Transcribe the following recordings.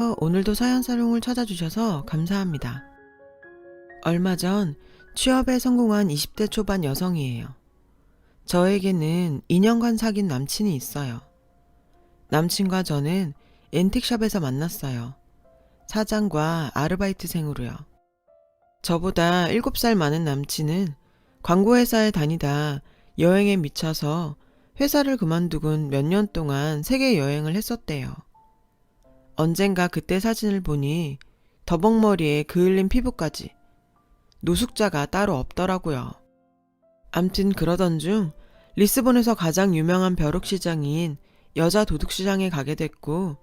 오늘도 사연 사용을 찾아주셔서 감사합니다. 얼마 전 취업에 성공한 20대 초반 여성이에요. 저에게는 2년간 사귄 남친이 있어요. 남친과 저는 앤틱샵에서 만났어요. 사장과 아르바이트생으로요. 저보다 7살 많은 남친은 광고회사에 다니다 여행에 미쳐서 회사를 그만두곤 몇 년 동안 세계 여행을 했었대요. 언젠가 그때 사진을 보니 더벅머리에 그을린 피부까지 노숙자가 따로 없더라고요. 암튼 그러던 중 리스본에서 가장 유명한 벼룩시장인 여자 도둑시장에 가게 됐고,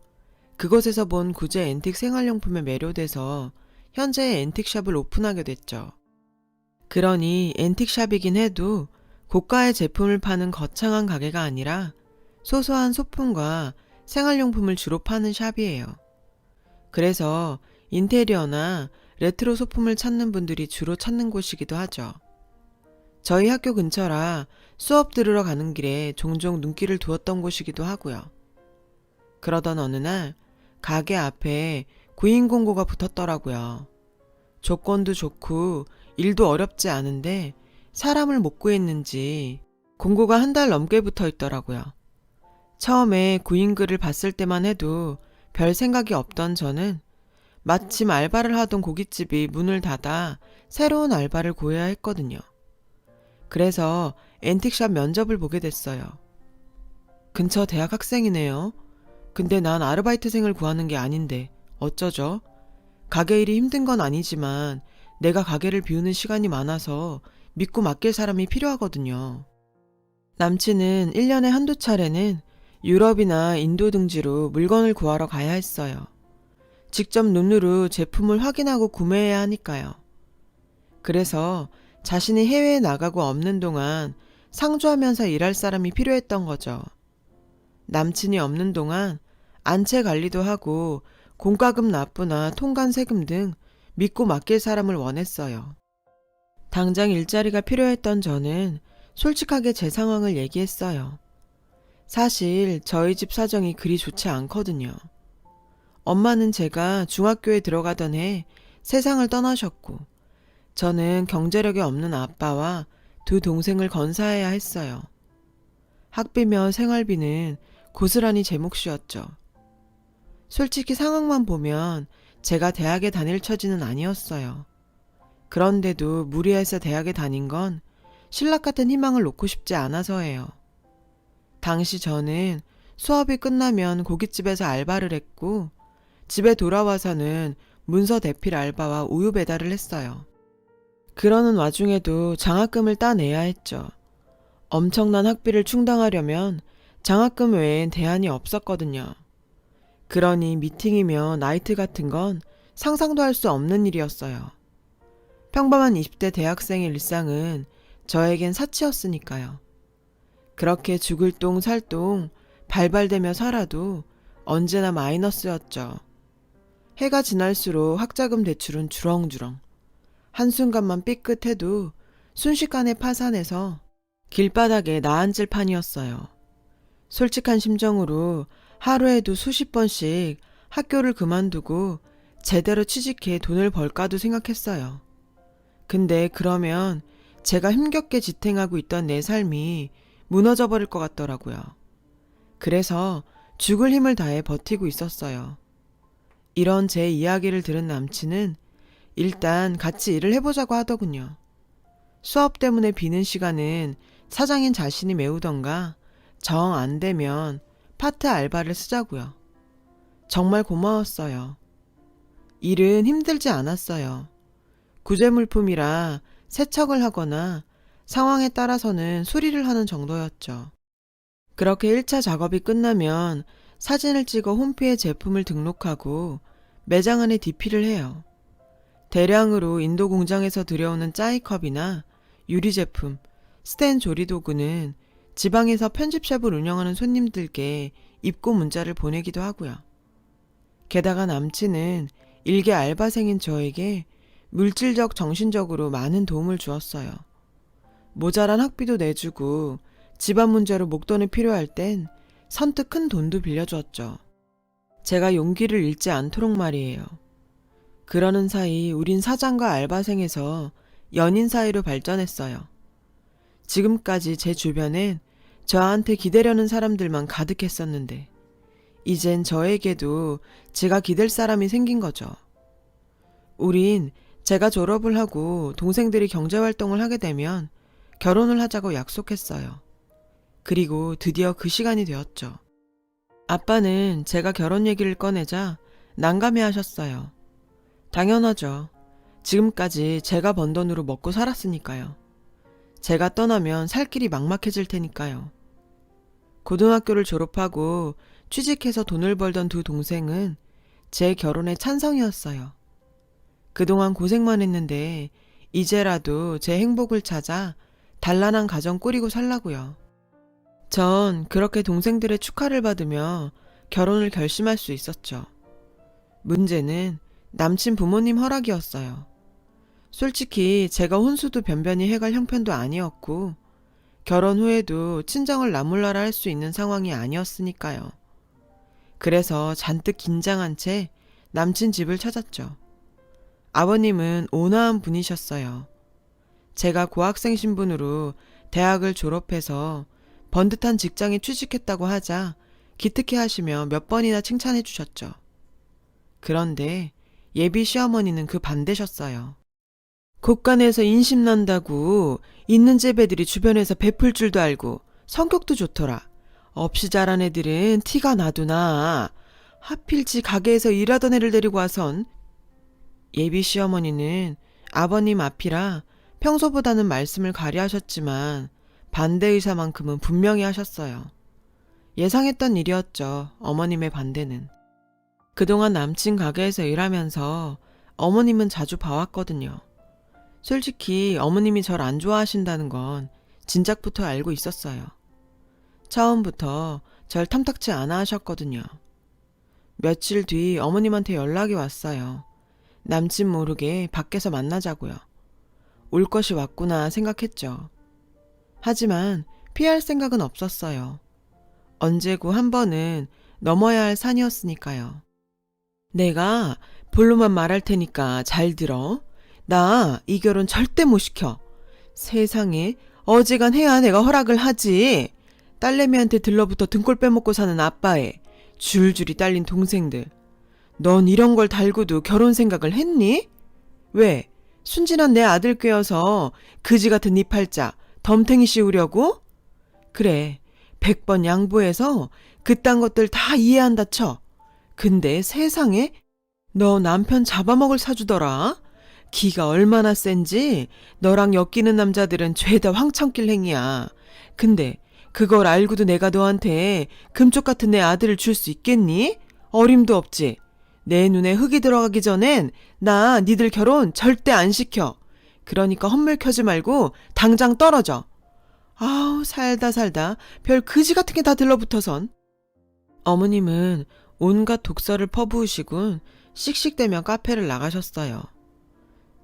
그곳에서 본 구제 앤틱 생활용품에 매료돼서 현재 앤틱샵을 오픈하게 됐죠. 그러니 앤틱샵이긴 해도 고가의 제품을 파는 거창한 가게가 아니라 소소한 소품과 생활용품을 주로 파는 샵이에요. 그래서 인테리어나 레트로 소품을 찾는 분들이 주로 찾는 곳이기도 하죠. 저희 학교 근처라 수업 들으러 가는 길에 종종 눈길을 두었던 곳이기도 하고요. 그러던 어느 날 가게 앞에 구인 공고가 붙었더라고요. 조건도 좋고 일도 어렵지 않은데 사람을 못 구했는지 공고가 한 달 넘게 붙어 있더라고요. 처음에 구인글을 봤을 때만 해도 별 생각이 없던 저는 마침 알바를 하던 고깃집이 문을 닫아 새로운 알바를 구해야 했거든요. 그래서 앤틱샵 면접을 보게 됐어요. 근처 대학 학생이네요. 근데 난 아르바이트생을 구하는 게 아닌데 어쩌죠? 가게 일이 힘든 건 아니지만 내가 가게를 비우는 시간이 많아서 믿고 맡길 사람이 필요하거든요. 남친은 1년에 한두 차례는 유럽이나 인도 등지로 물건을 구하러 가야 했어요. 직접 눈으로 제품을 확인하고 구매해야 하니까요. 그래서 자신이 해외에 나가고 없는 동안 상주하면서 일할 사람이 필요했던 거죠. 남친이 없는 동안 안채 관리도 하고 공과금 납부나 통관 세금 등 믿고 맡길 사람을 원했어요. 당장 일자리가 필요했던 저는 솔직하게 제 상황을 얘기했어요. 사실 저희 집 사정이 그리 좋지 않거든요. 엄마는 제가 중학교에 들어가던 해 세상을 떠나셨고, 저는 경제력이 없는 아빠와 두 동생을 건사해야 했어요. 학비며 생활비는 고스란히 제 몫이었죠. 솔직히 상황만 보면 제가 대학에 다닐 처지는 아니었어요. 그런데도 무리해서 대학에 다닌 건 신락 같은 희망을 놓고 싶지 않아서예요. 당시 저는 수업이 끝나면 고깃집에서 알바를 했고, 집에 돌아와서는 문서 대필 알바와 우유 배달을 했어요. 그러는 와중에도 장학금을 따내야 했죠. 엄청난 학비를 충당하려면 장학금 외엔 대안이 없었거든요. 그러니 미팅이며 나이트 같은 건 상상도 할 수 없는 일이었어요. 평범한 20대 대학생의 일상은 저에겐 사치였으니까요. 그렇게 죽을 똥 살 똥 발발대며 살아도 언제나 마이너스였죠. 해가 지날수록 학자금 대출은 주렁주렁. 한순간만 삐끗해도 순식간에 파산해서 길바닥에 나앉을 판이었어요. 솔직한 심정으로 하루에도 수십 번씩 학교를 그만두고 제대로 취직해 돈을 벌까도 생각했어요. 근데 그러면 제가 힘겹게 지탱하고 있던 내 삶이 무너져 버릴 것 같더라고요. 그래서 죽을 힘을 다해 버티고 있었어요. 이런 제 이야기를 들은 남친은 일단 같이 일을 해보자고 하더군요. 수업 때문에 비는 시간은 사장인 자신이 메우던가 정 안 되면 파트 알바를 쓰자고요. 정말 고마웠어요. 일은 힘들지 않았어요. 구제물품이라 세척을 하거나 상황에 따라서는 수리를 하는 정도였죠. 그렇게 1차 작업이 끝나면 사진을 찍어 홈피에 제품을 등록하고 매장 안에 DP를 해요. 대량으로 인도 공장에서 들여오는 짜이컵이나 유리 제품, 스텐 조리도구는 지방에서 편집샵을 운영하는 손님들께 입고 문자를 보내기도 하고요. 게다가 남친은 일개 알바생인 저에게 물질적, 정신적으로 많은 도움을 주었어요. 모자란 학비도 내주고 집안 문제로 목돈이 필요할 땐 선뜻 큰 돈도 빌려주었죠. 제가 용기를 잃지 않도록 말이에요. 그러는 사이 우린 사장과 알바생에서 연인 사이로 발전했어요. 지금까지 제 주변엔 저한테 기대려는 사람들만 가득했었는데 이젠 저에게도 제가 기댈 사람이 생긴 거죠. 우린 제가 졸업을 하고 동생들이 경제활동을 하게 되면 결혼을 하자고 약속했어요. 그리고 드디어 그 시간이 되었죠. 아빠는 제가 결혼 얘기를 꺼내자 난감해 하셨어요. 당연하죠. 지금까지 제가 번 돈으로 먹고 살았으니까요. 제가 떠나면 살 길이 막막해질 테니까요. 고등학교를 졸업하고 취직해서 돈을 벌던 두 동생은 제 결혼에 찬성이었어요. 그동안 고생만 했는데 이제라도 제 행복을 찾아 단란한 가정 꾸리고 살라고요. 전 그렇게 동생들의 축하를 받으며 결혼을 결심할 수 있었죠. 문제는 남친 부모님 허락이었어요. 솔직히 제가 혼수도 변변히 해갈 형편도 아니었고 결혼 후에도 친정을 나몰라라 할 수 있는 상황이 아니었으니까요. 그래서 잔뜩 긴장한 채 남친 집을 찾았죠. 아버님은 온화한 분이셨어요. 제가 고학생 신분으로 대학을 졸업해서 번듯한 직장에 취직했다고 하자 기특해 하시며 몇 번이나 칭찬해 주셨죠. 그런데 예비 시어머니는 그 반대셨어요. 곳간에서 인심 난다고 있는 집 애들이 주변에서 베풀 줄도 알고 성격도 좋더라. 없이 자란 애들은 티가 나도 나. 하필 지 가게에서 일하던 애를 데리고 와선. 예비 시어머니는 아버님 앞이라 평소보다는 말씀을 가려하셨지만 반대 의사만큼은 분명히 하셨어요. 예상했던 일이었죠. 어머님의 반대는. 그동안 남친 가게에서 일하면서 어머님은 자주 봐왔거든요. 솔직히 어머님이 절 안 좋아하신다는 건 진작부터 알고 있었어요. 처음부터 절 탐탁치 않아 하셨거든요. 며칠 뒤 어머님한테 연락이 왔어요. 남친 모르게 밖에서 만나자고요. 올 것이 왔구나 생각했죠. 하지만 피할 생각은 없었어요. 언제고 한 번은 넘어야 할 산이었으니까요. 내가 본로만 말할 테니까 잘 들어. 나 이 결혼 절대 못 시켜. 세상에 어지간해야 내가 허락을 하지. 딸내미한테 들러붙어 등골 빼먹고 사는 아빠에 줄줄이 딸린 동생들. 넌 이런 걸 달고도 결혼 생각을 했니? 왜? 순진한 내 아들 꿰어서 그지 같은 네 팔자 덤탱이 씌우려고? 그래, 100번 양보해서 그딴 것들 다 이해한다 쳐. 근데 세상에 너 남편 잡아먹을 사주더라. 기가 얼마나 센지 너랑 엮이는 남자들은 죄다 황천길 행이야. 근데 그걸 알고도 내가 너한테 금쪽 같은 내 아들을 줄 수 있겠니? 어림도 없지. 내 눈에 흙이 들어가기 전엔 나 니들 결혼 절대 안 시켜. 그러니까 헛물 켜지 말고 당장 떨어져. 아우 살다 별 그지 같은 게 다 들러붙어선. 어머님은 온갖 독설을 퍼부으시곤 씩씩대며 카페를 나가셨어요.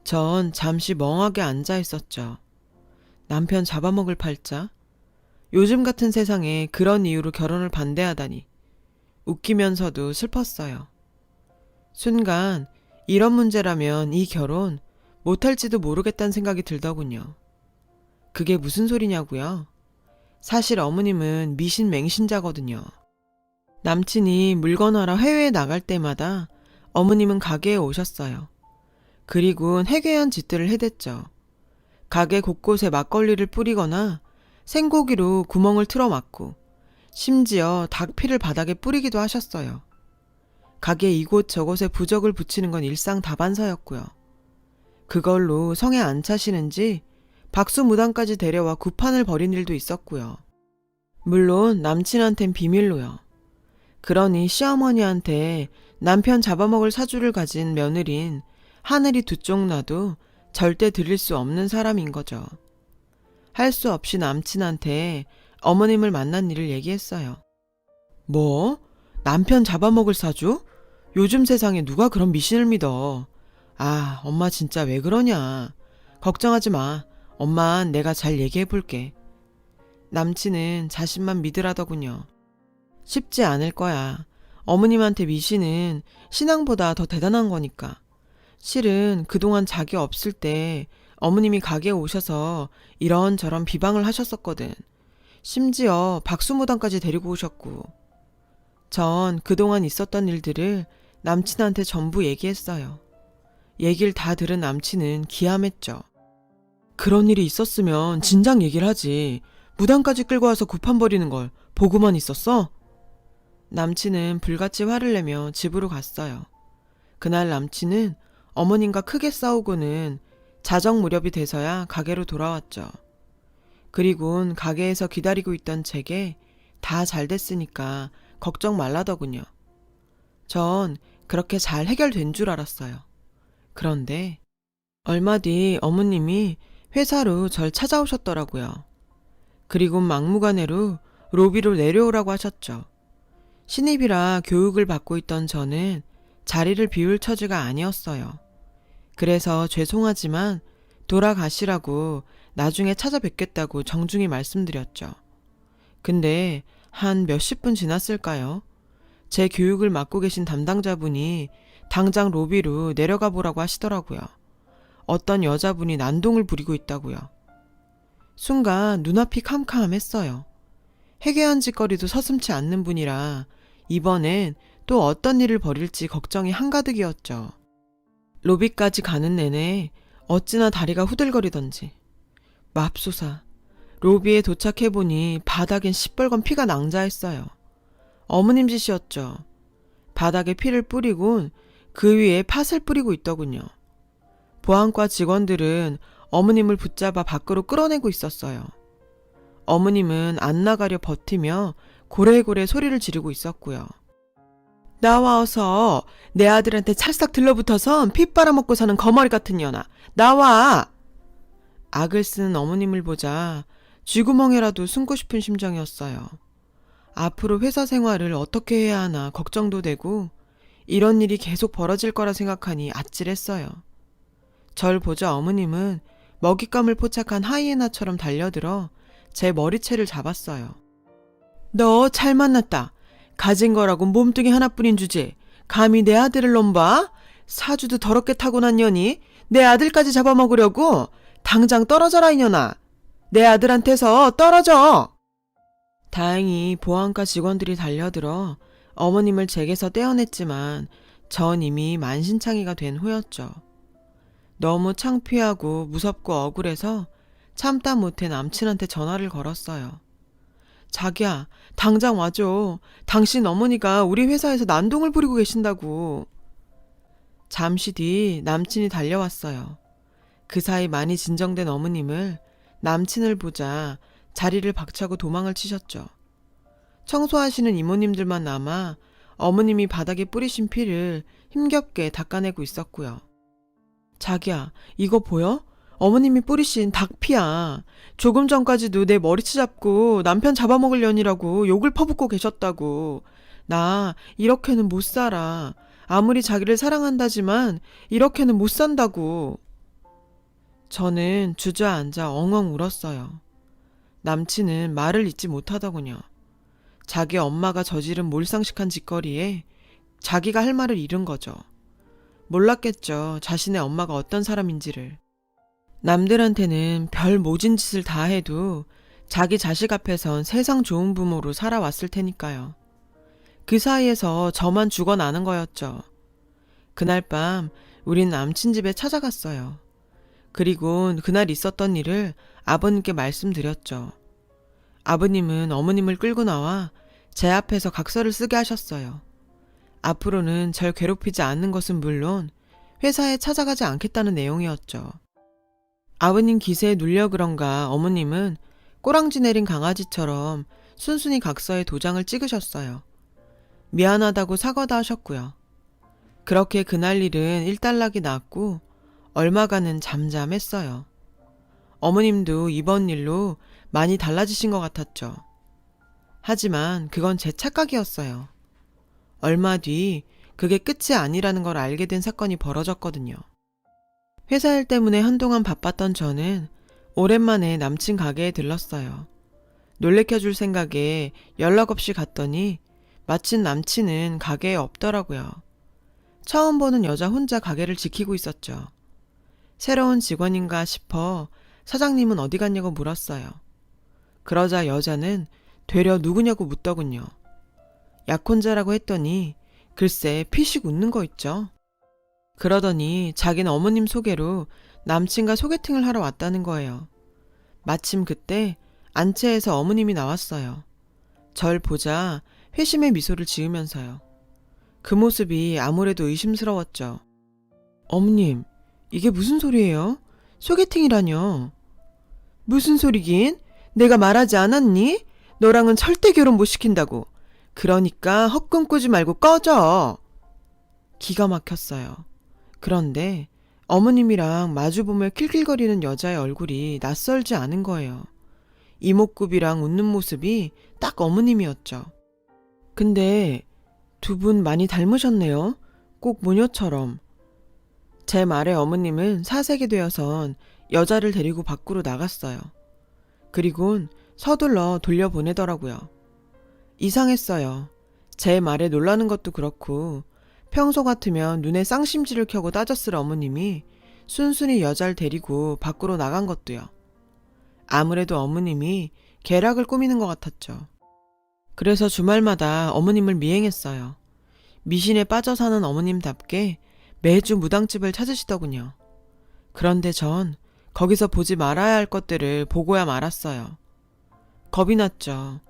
전 잠시 멍하게 앉아 있었죠. 남편 잡아먹을 팔자. 요즘 같은 세상에 그런 이유로 결혼을 반대하다니. 웃기면서도 슬펐어요. 순간 이런 문제라면 이 결혼 못할지도 모르겠다는 생각이 들더군요. 그게 무슨 소리냐고요? 사실 어머님은 미신맹신자거든요. 남친이 물건 하러 해외에 나갈 때마다 어머님은 가게에 오셨어요. 그리곤 해괴한 짓들을 해댔죠. 가게 곳곳에 막걸리를 뿌리거나 생고기로 구멍을 틀어막고 심지어 닭피를 바닥에 뿌리기도 하셨어요. 가게 이곳저곳에 부적을 붙이는 건 일상다반사였고요. 그걸로 성에 안 차시는지 박수무당까지 데려와 구판을 벌인 일도 있었고요. 물론 남친한텐 비밀로요. 그러니 시어머니한테 남편 잡아먹을 사주를 가진 며느린 하늘이 두 쪽 나도 절대 드릴 수 없는 사람인 거죠. 할 수 없이 남친한테 어머님을 만난 일을 얘기했어요. 뭐? 남편 잡아먹을 사주? 요즘 세상에 누가 그런 미신을 믿어. 아, 엄마 진짜 왜 그러냐. 걱정하지 마. 엄만 내가 잘 얘기해 볼게. 남친은 자신만 믿으라더군요. 쉽지 않을 거야. 어머님한테 미시는 신앙보다 더 대단한 거니까. 실은 그동안 자기 없을 때 어머님이 가게에 오셔서 이런저런 비방을 하셨었거든. 심지어 박수무당까지 데리고 오셨고. 전 그동안 있었던 일들을 남친한테 전부 얘기했어요. 얘기를 다 들은 남친은 기함했죠. 그런 일이 있었으면 진작 얘기를 하지. 무당까지 끌고 와서 구판 벌이는 걸 보고만 있었어? 남친은 불같이 화를 내며 집으로 갔어요. 그날 남친은 어머님과 크게 싸우고는 자정 무렵이 돼서야 가게로 돌아왔죠. 그리곤 가게에서 기다리고 있던 제게 다 잘 됐으니까 걱정 말라더군요. 전 그렇게 잘 해결된 줄 알았어요. 그런데 얼마 뒤 어머님이 회사로 절 찾아오셨더라고요. 그리고 막무가내로 로비로 내려오라고 하셨죠. 신입이라 교육을 받고 있던 저는 자리를 비울 처지가 아니었어요. 그래서 죄송하지만 돌아가시라고 나중에 찾아뵙겠다고 정중히 말씀드렸죠. 근데 한 몇십 분 지났을까요? 제 교육을 맡고 계신 담당자분이 당장 로비로 내려가 보라고 하시더라고요. 어떤 여자분이 난동을 부리고 있다고요. 순간 눈앞이 캄캄했어요. 해괴한 짓거리도 서슴지 않는 분이라 이번엔 또 어떤 일을 벌일지 걱정이 한가득이었죠. 로비까지 가는 내내 어찌나 다리가 후들거리던지. 맙소사, 로비에 도착해보니 바닥엔 시뻘건 피가 낭자했어요. 어머님 짓이었죠. 바닥에 피를 뿌리곤 그 위에 팥을 뿌리고 있더군요. 보안과 직원들은 어머님을 붙잡아 밖으로 끌어내고 있었어요. 어머님은 안 나가려 버티며 고래고래 소리를 지르고 있었고요. 나와서 내 아들한테 찰싹 들러붙어서 피 빨아먹고 사는 거머리 같은 년아. 나와! 악을 쓰는 어머님을 보자 쥐구멍에라도 숨고 싶은 심정이었어요. 앞으로 회사 생활을 어떻게 해야 하나 걱정도 되고 이런 일이 계속 벌어질 거라 생각하니 아찔했어요. 절 보자 어머님은 먹잇감을 포착한 하이에나처럼 달려들어 제 머리채를 잡았어요. 너 잘 만났다. 가진 거라고 몸뚱이 하나뿐인 주제 감히 내 아들을 넘봐? 사주도 더럽게 타고난 년이 내 아들까지 잡아먹으려고? 당장 떨어져라 이년아. 내 아들한테서 떨어져. 다행히 보안과 직원들이 달려들어 어머님을 제게서 떼어냈지만 전 이미 만신창이가 된 후였죠. 너무 창피하고 무섭고 억울해서 참다 못해 남친한테 전화를 걸었어요. 자기야, 당장 와줘. 당신 어머니가 우리 회사에서 난동을 부리고 계신다고. 잠시 뒤 남친이 달려왔어요. 그 사이 많이 진정된 어머님을 남친을 보자 자리를 박차고 도망을 치셨죠. 청소하시는 이모님들만 남아 어머님이 바닥에 뿌리신 피를 힘겹게 닦아내고 있었고요. 자기야, 이거 보여? 어머님이 뿌리신 닭피야. 조금 전까지도 내 머리채 잡고 남편 잡아먹으려니라고 욕을 퍼붓고 계셨다고. 나 이렇게는 못 살아. 아무리 자기를 사랑한다지만 이렇게는 못 산다고. 저는 주저앉아 엉엉 울었어요. 남친은 말을 잇지 못하더군요. 자기 엄마가 저지른 몰상식한 짓거리에 자기가 할 말을 잃은 거죠. 몰랐겠죠. 자신의 엄마가 어떤 사람인지를. 남들한테는 별 모진 짓을 다 해도 자기 자식 앞에선 세상 좋은 부모로 살아왔을 테니까요. 그 사이에서 저만 죽어나는 거였죠. 그날 밤 우린 남친 집에 찾아갔어요. 그리고 그날 있었던 일을 아버님께 말씀드렸죠. 아버님은 어머님을 끌고 나와 제 앞에서 각서를 쓰게 하셨어요. 앞으로는 절 괴롭히지 않는 것은 물론 회사에 찾아가지 않겠다는 내용이었죠. 아버님 기세에 눌려 그런가 어머님은 꼬랑지 내린 강아지처럼 순순히 각서에 도장을 찍으셨어요. 미안하다고 사과도 하셨고요. 그렇게 그날 일은 일단락이 났고 얼마간은 잠잠했어요. 어머님도 이번 일로 많이 달라지신 것 같았죠. 하지만 그건 제 착각이었어요. 얼마 뒤 그게 끝이 아니라는 걸 알게 된 사건이 벌어졌거든요. 회사 일 때문에 한동안 바빴던 저는 오랜만에 남친 가게에 들렀어요. 놀래켜줄 생각에 연락 없이 갔더니 마침 남친은 가게에 없더라고요. 처음 보는 여자 혼자 가게를 지키고 있었죠. 새로운 직원인가 싶어 사장님은 어디 갔냐고 물었어요. 그러자 여자는 되려 누구냐고 묻더군요. 약혼자라고 했더니 글쎄 피식 웃는 거 있죠. 그러더니 자기는 어머님 소개로 남친과 소개팅을 하러 왔다는 거예요. 마침 그때 안채에서 어머님이 나왔어요. 절 보자 회심의 미소를 지으면서요. 그 모습이 아무래도 의심스러웠죠. 어머님, 이게 무슨 소리예요? 소개팅이라뇨. 무슨 소리긴? 내가 말하지 않았니? 너랑은 절대 결혼 못 시킨다고. 그러니까 헛꿈 꾸지 말고 꺼져. 기가 막혔어요. 그런데 어머님이랑 마주보며 킬킬거리는 여자의 얼굴이 낯설지 않은 거예요. 이목구비랑 웃는 모습이 딱 어머님이었죠. 근데 두 분 많이 닮으셨네요. 꼭 모녀처럼. 제 말에 어머님은 사색이 되어선 여자를 데리고 밖으로 나갔어요. 그리곤 서둘러 돌려보내더라고요. 이상했어요. 제 말에 놀라는 것도 그렇고 평소 같으면 눈에 쌍심지를 켜고 따졌을 어머님이 순순히 여자를 데리고 밖으로 나간 것도요. 아무래도 어머님이 계략을 꾸미는 것 같았죠. 그래서 주말마다 어머님을 미행했어요. 미신에 빠져 사는 어머님답게 매주 무당집을 찾으시더군요. 그런데 전 거기서 보지 말아야 할 것들을 보고야 말았어요. 겁이 났죠.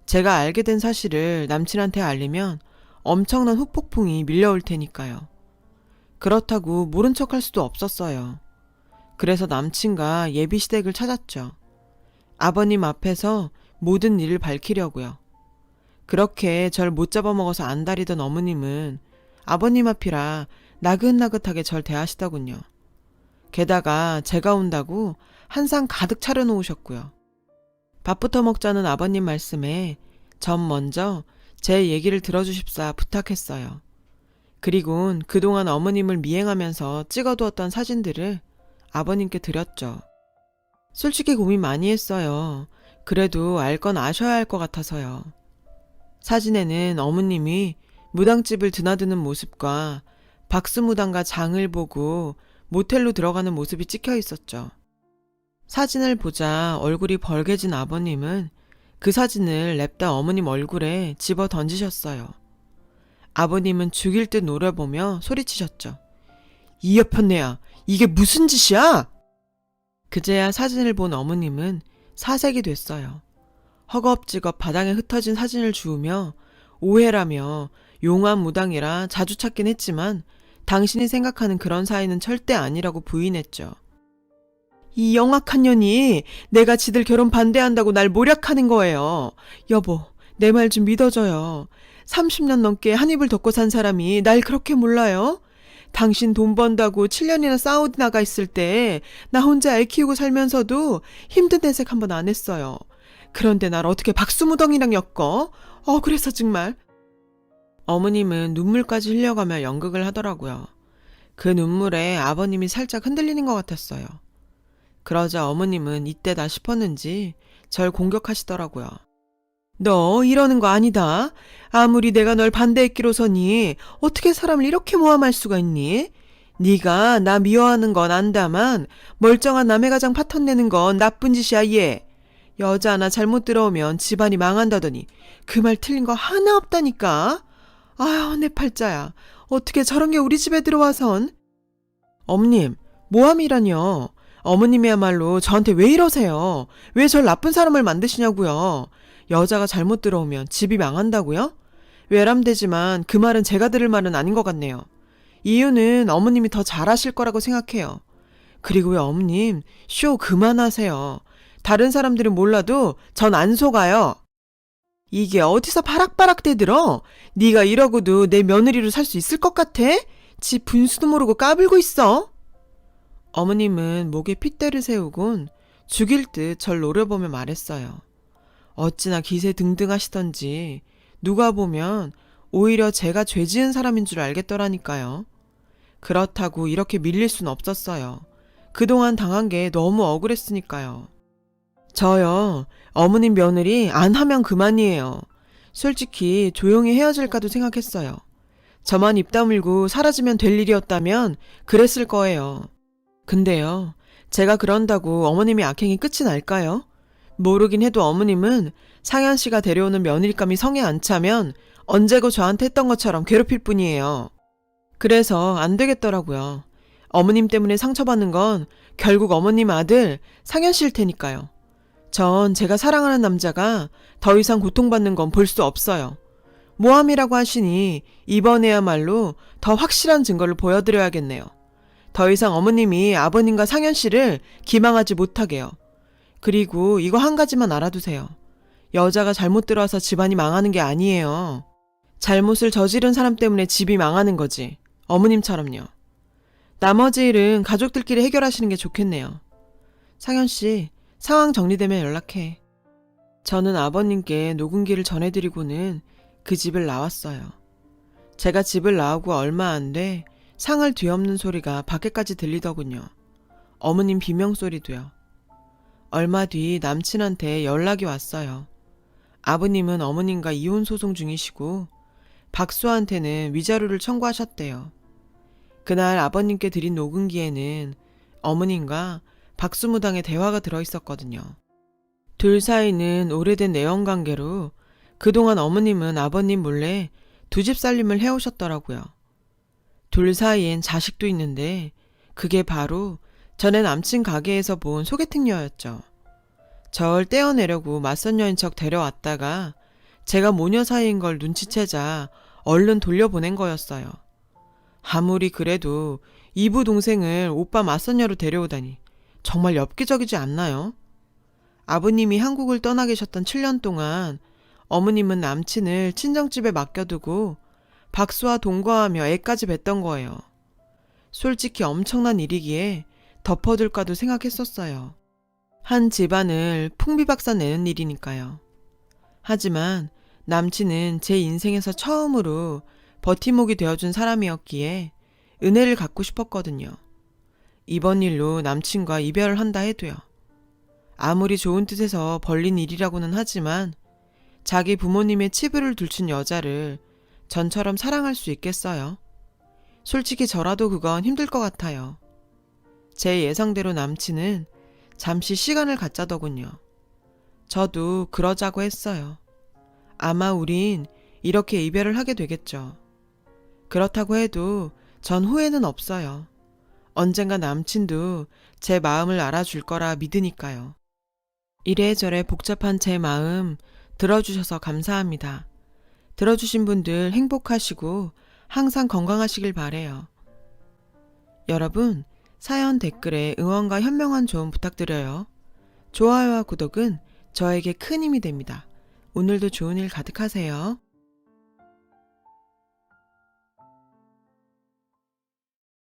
제가 알게 된 사실을 남친한테 알리면 엄청난 후폭풍이 밀려올 테니까요. 그렇다고 모른 척할 수도 없었어요. 그래서 남친과 예비시댁을 찾았죠. 아버님 앞에서 모든 일을 밝히려고요. 그렇게 절 못 잡아먹어서 안달이던 어머님은 아버님 앞이라 나긋나긋하게 절 대하시더군요. 게다가 제가 온다고 한 상 가득 차려놓으셨고요. 밥부터 먹자는 아버님 말씀에 전 먼저 제 얘기를 들어주십사 부탁했어요. 그리곤 그동안 어머님을 미행하면서 찍어두었던 사진들을 아버님께 드렸죠. 솔직히 고민 많이 했어요. 그래도 알 건 아셔야 할 것 같아서요. 사진에는 어머님이 무당집을 드나드는 모습과 박수무당과 장을 보고 모텔로 들어가는 모습이 찍혀 있었죠. 사진을 보자 얼굴이 벌개진 아버님은 그 사진을 냅다 어머님 얼굴에 집어 던지셨어요. 아버님은 죽일 듯 노려보며 소리치셨죠. 이 여편네야, 이게 무슨 짓이야? 그제야 사진을 본 어머님은 사색이 됐어요. 허겁지겁 바닥에 흩어진 사진을 주우며 오해라며 용한 무당이라 자주 찾긴 했지만 당신이 생각하는 그런 사이는 절대 아니라고 부인했죠. 이 영악한 년이 내가 지들 결혼 반대한다고 날 모략하는 거예요. 여보, 내 말 좀 믿어줘요. 30년 넘게 한 입을 덮고 산 사람이 날 그렇게 몰라요? 당신 돈 번다고 7년이나 사우디 나가 있을 때 나 혼자 애 키우고 살면서도 힘든 내색 한 번 안 했어요. 그런데 날 어떻게 박수무덩이랑 엮어? 그래서 정말. 어머님은 눈물까지 흘려가며 연극을 하더라고요. 그 눈물에 아버님이 살짝 흔들리는 것 같았어요. 그러자 어머님은 이때다 싶었는지 절 공격하시더라고요. 너 이러는 거 아니다. 아무리 내가 널 반대했기로서니 어떻게 사람을 이렇게 모함할 수가 있니? 네가 나 미워하는 건 안다만 멀쩡한 남의 가장 파탄내는 건 나쁜 짓이야 얘. 여자 하나 잘못 들어오면 집안이 망한다더니 그 말 틀린 거 하나 없다니까. 아휴 내 팔자야. 어떻게 저런 게 우리 집에 들어와선. 어머님 모함이라뇨. 어머님이야말로 저한테 왜 이러세요? 왜 절 나쁜 사람을 만드시냐고요. 여자가 잘못 들어오면 집이 망한다고요? 외람되지만 그 말은 제가 들을 말은 아닌 것 같네요. 이유는 어머님이 더 잘하실 거라고 생각해요. 그리고 왜 어머님 쇼 그만하세요. 다른 사람들은 몰라도 전 안 속아요. 이게 어디서 바락바락 대들어? 네가 이러고도 내 며느리로 살 수 있을 것 같아? 지 분수도 모르고 까불고 있어. 어머님은 목에 핏대를 세우곤 죽일 듯 절 노려보며 말했어요. 어찌나 기세 등등하시던지 누가 보면 오히려 제가 죄 지은 사람인 줄 알겠더라니까요. 그렇다고 이렇게 밀릴 순 없었어요. 그동안 당한 게 너무 억울했으니까요. 저요, 어머님 며느리 안 하면 그만이에요. 솔직히 조용히 헤어질까도 생각했어요. 저만 입 다물고 사라지면 될 일이었다면 그랬을 거예요. 근데요, 제가 그런다고 어머님이 악행이 끝이 날까요? 모르긴 해도 어머님은 상현 씨가 데려오는 며느리감이 성에 안 차면 언제고 저한테 했던 것처럼 괴롭힐 뿐이에요. 그래서 안 되겠더라고요. 어머님 때문에 상처받는 건 결국 어머님 아들 상현 씨일 테니까요. 전 제가 사랑하는 남자가 더 이상 고통받는 건 볼 수 없어요. 모함이라고 하시니 이번에야말로 더 확실한 증거를 보여드려야겠네요. 더 이상 어머님이 아버님과 상현 씨를 기망하지 못하게요. 그리고 이거 한 가지만 알아두세요. 여자가 잘못 들어와서 집안이 망하는 게 아니에요. 잘못을 저지른 사람 때문에 집이 망하는 거지. 어머님처럼요. 나머지 일은 가족들끼리 해결하시는 게 좋겠네요. 상현 씨, 상황 정리되면 연락해. 저는 아버님께 녹음기를 전해드리고는 그 집을 나왔어요. 제가 집을 나오고 얼마 안 돼 상을 뒤엎는 소리가 밖에까지 들리더군요. 어머님 비명소리도요. 얼마 뒤 남친한테 연락이 왔어요. 아버님은 어머님과 이혼 소송 중이시고 박수한테는 위자료를 청구하셨대요. 그날 아버님께 드린 녹음기에는 어머님과 박수무당의 대화가 들어있었거든요. 둘 사이는 오래된 내연관계로 그동안 어머님은 아버님 몰래 두 집 살림을 해오셨더라고요. 둘 사이엔 자식도 있는데 그게 바로 전에 남친 가게에서 본 소개팅녀였죠. 절 떼어내려고 맞선 여인 척 데려왔다가 제가 모녀 사이인 걸 눈치채자 얼른 돌려보낸 거였어요. 아무리 그래도 이부 동생을 오빠 맞선녀로 데려오다니 정말 엽기적이지 않나요? 아버님이 한국을 떠나 계셨던 7년 동안 어머님은 남친을 친정집에 맡겨두고 박수와 동거하며 애까지 뵀던 거예요. 솔직히 엄청난 일이기에 덮어둘까도 생각했었어요. 한 집안을 풍비박산 내는 일이니까요. 하지만 남친은 제 인생에서 처음으로 버팀목이 되어준 사람이었기에 은혜를 갚고 싶었거든요. 이번 일로 남친과 이별을 한다 해도요. 아무리 좋은 뜻에서 벌린 일이라고는 하지만 자기 부모님의 치부를 들춘 여자를 전처럼 사랑할 수 있겠어요? 솔직히 저라도 그건 힘들 것 같아요. 제 예상대로 남친은 잠시 시간을 갖자더군요. 저도 그러자고 했어요. 아마 우린 이렇게 이별을 하게 되겠죠. 그렇다고 해도 전 후회는 없어요. 언젠가 남친도 제 마음을 알아줄 거라 믿으니까요. 이래저래 복잡한 제 마음 들어주셔서 감사합니다. 들어주신 분들 행복하시고 항상 건강하시길 바래요. 여러분, 사연 댓글에 응원과 현명한 조언 부탁드려요. 좋아요와 구독은 저에게 큰 힘이 됩니다. 오늘도 좋은 일 가득하세요.